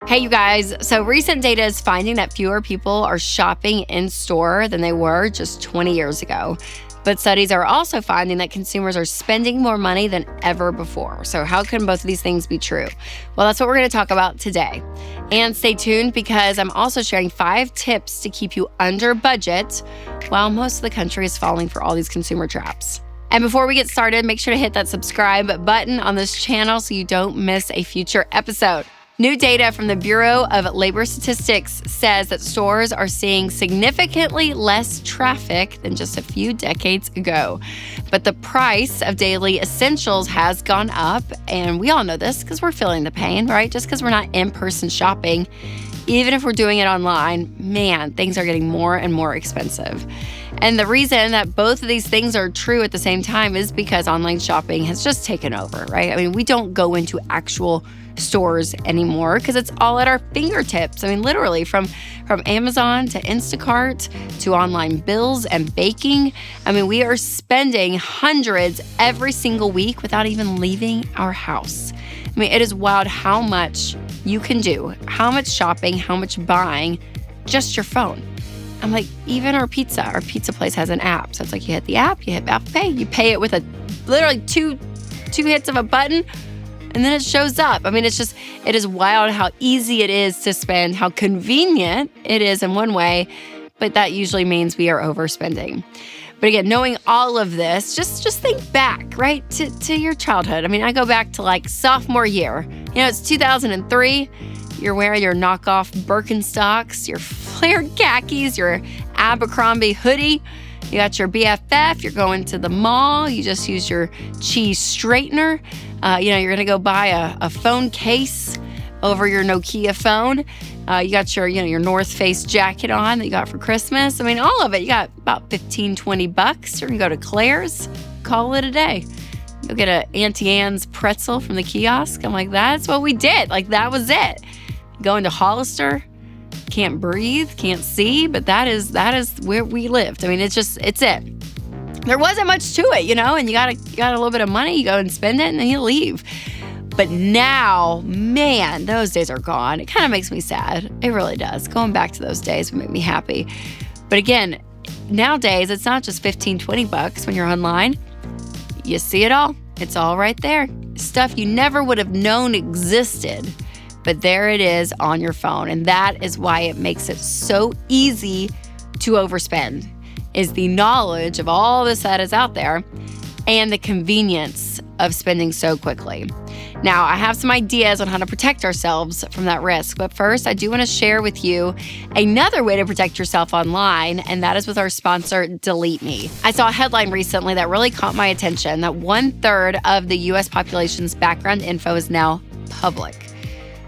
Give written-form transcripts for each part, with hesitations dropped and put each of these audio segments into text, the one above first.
Hey, you guys. So recent data is finding that fewer people are shopping in store than they were just 20 years ago. But studies are also finding that consumers are spending more money than ever before. So how can both of these things be true? Well, that's what we're going to talk about today. And stay tuned because I'm also sharing 5 tips to keep you under budget while most of the country is falling for all these consumer traps. And before we get started, make sure to hit that subscribe button on this channel so you don't miss a future episode. New data from the Bureau of Labor Statistics says that stores are seeing significantly less traffic than just a few decades ago. But the price of daily essentials has gone up, and we all know this because we're feeling the pain, right? Just because we're not in-person shopping, even if we're doing it online, man, things are getting more and more expensive. And the reason that both of these things are true at the same time is because online shopping has just taken over, right? I mean, we don't go into actual stores anymore because it's all at our fingertips. I mean, literally from Amazon to Instacart to online bills and baking. I mean, we are spending hundreds every single week without even leaving our house. I mean, it is wild how much you can do, how much shopping, how much buying, just your phone. I'm like, even our pizza place has an app. So it's like you hit the app, you hit Apple Pay, you pay it with literally two hits of a button, and then it shows up. I mean, it is wild how easy it is to spend, how convenient it is in one way, but that usually means we are overspending. But again, knowing all of this, just think back, right, to your childhood. I mean, I go back to like sophomore year. You know, it's 2003. You're wearing your knockoff Birkenstocks, your flared khakis, your Abercrombie hoodie. You got your BFF. You're going to the mall. You just use your cheese straightener. You're going to go buy a phone case over your Nokia phone. You got your North Face jacket on that you got for Christmas. I mean, all of it. You got about $15, $20. You're going to go to Claire's, call it a day. You'll get a Auntie Anne's pretzel from the kiosk. I'm like, that's what we did. Like, that was it. Going to Hollister, can't breathe, can't see, but that is where we lived. I mean, it's it. There wasn't much to it, and you got a little bit of money, you go and spend it, and then you leave. But now, man, those days are gone. It kind of makes me sad. It really does. Going back to those days would make me happy. But again, nowadays, it's not just $15, $20 when you're online. You see it all. It's all right there. Stuff you never would have known existed. But there it is on your phone. And that is why it makes it so easy to overspend, is the knowledge of all this that is out there and the convenience of spending so quickly. Now, I have some ideas on how to protect ourselves from that risk. But first, I do want to share with you another way to protect yourself online, and that is with our sponsor, Delete Me. I saw a headline recently that really caught my attention, that 1/3 of the U.S. population's background info is now public.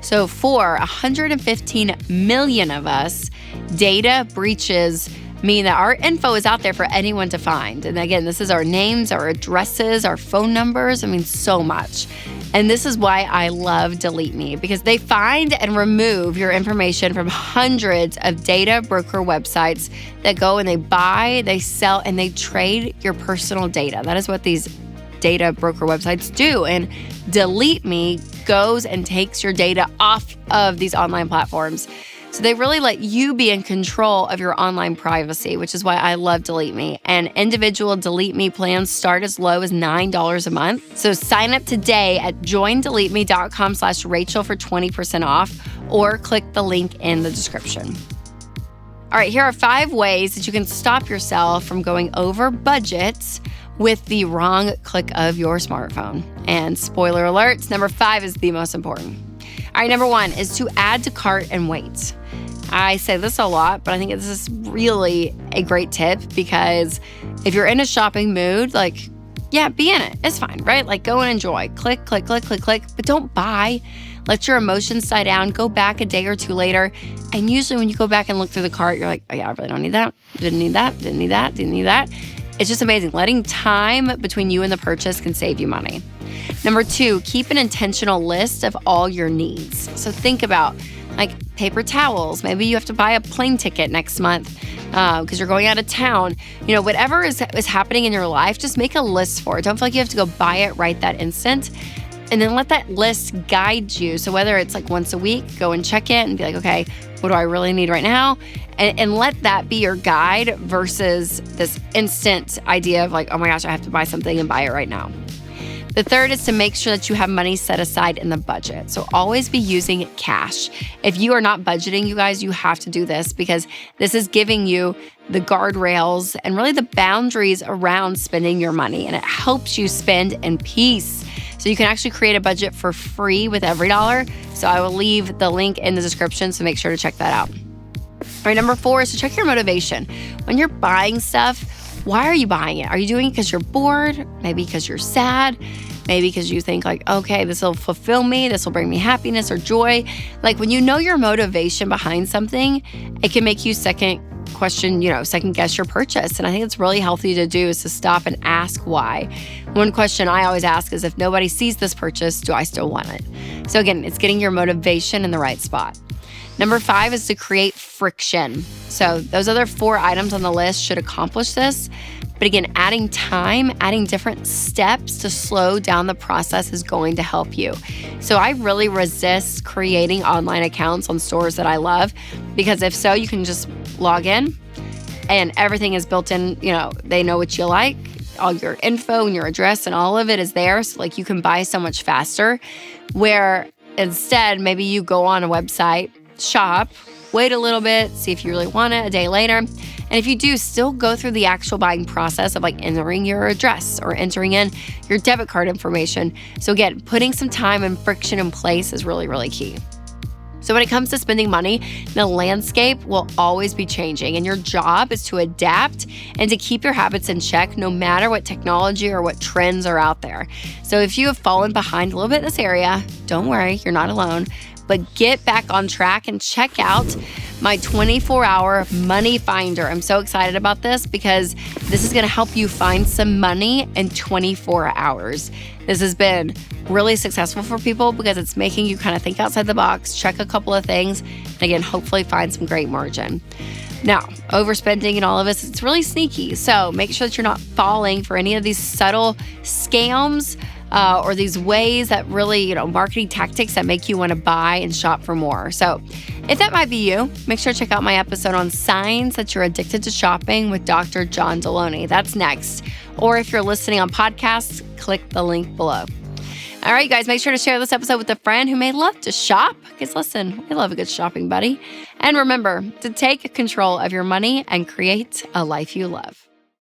So for 115 million of us, data breaches mean that our info is out there for anyone to find. And again, this is our names, our addresses, our phone numbers. I mean, so much. And this is why I love Delete Me, because they find and remove your information from hundreds of data broker websites that go and they buy, they sell, and they trade your personal data. That is what these data broker websites do. And Delete Me goes and takes your data off of these online platforms. So they really let you be in control of your online privacy, which is why I love Delete Me. And individual Delete Me plans start as low as $9 a month. So sign up today at joindeleteme.com/Rachel for 20% off, or click the link in the description. All right, here are 5 ways that you can stop yourself from going over budget with the wrong click of your smartphone. And spoiler alerts, number 5 is the most important. All right, number 1 is to add to cart and wait. I say this a lot, but I think this is really a great tip, because if you're in a shopping mood, like, yeah, be in it. It's fine, right? Like, go and enjoy. Click, click, click, click, click, but don't buy. Let your emotions die down. Go back a day or two later. And usually when you go back and look through the cart, you're like, oh yeah, I really don't need that. Didn't need that. Didn't need that. Didn't need that. It's just amazing. Letting time between you and the purchase can save you money. Number 2, keep an intentional list of all your needs. So think about like paper towels. Maybe you have to buy a plane ticket next month because you're going out of town. You know, whatever is happening in your life, just make a list for it. Don't feel like you have to go buy it right that instant. And then let that list guide you. So whether it's like once a week, go and check it and be like, okay, what do I really need right now? And let that be your guide versus this instant idea of like, oh my gosh, I have to buy something and buy it right now. The third is to make sure that you have money set aside in the budget. So always be using cash. If you are not budgeting, you guys, you have to do this because this is giving you the guardrails and really the boundaries around spending your money. And it helps you spend in peace. So you can actually create a budget for free with every dollar. So I will leave the link in the description, so make sure to check that out. All right, number 4 is to check your motivation. When you're buying stuff, why are you buying it? Are you doing it because you're bored? Maybe because you're sad? Maybe because you think like, okay, this will fulfill me. This will bring me happiness or joy. Like when you know your motivation behind something, it can make you second guess your purchase. And I think it's really healthy to do is to stop and ask why. One question I always ask is, if nobody sees this purchase, do I still want it? So again, it's getting your motivation in the right spot. Number 5 is to create friction. So those other 4 items on the list should accomplish this. But again, adding time, adding different steps to slow down the process is going to help you. So I really resist creating online accounts on stores that I love, because if so, you can just log in and everything is built in, they know what you like, all your info and your address and all of it is there. So like you can buy so much faster, where instead maybe you go on a website, shop, wait a little bit, see if you really want it a day later. And if you do, still go through the actual buying process of like entering your address or entering in your debit card information. So again, putting some time and friction in place is really, really key. So when it comes to spending money, the landscape will always be changing, and your job is to adapt and to keep your habits in check no matter what technology or what trends are out there. So if you have fallen behind a little bit in this area, don't worry, you're not alone. But get back on track and check out my 24-hour money finder. I'm so excited about this because this is going to help you find some money in 24 hours. This has been really successful for people because it's making you kind of think outside the box, check a couple of things, and again, hopefully find some great margin. Now, overspending and all of this, it's really sneaky. So make sure that you're not falling for any of these subtle scams or these ways that really, marketing tactics that make you want to buy and shop for more. So if that might be you, make sure to check out my episode on signs that you're addicted to shopping with Dr. John Deloney. That's next. Or if you're listening on podcasts, click the link below. All right, guys, make sure to share this episode with a friend who may love to shop. Because listen, we love a good shopping buddy. And remember to take control of your money and create a life you love.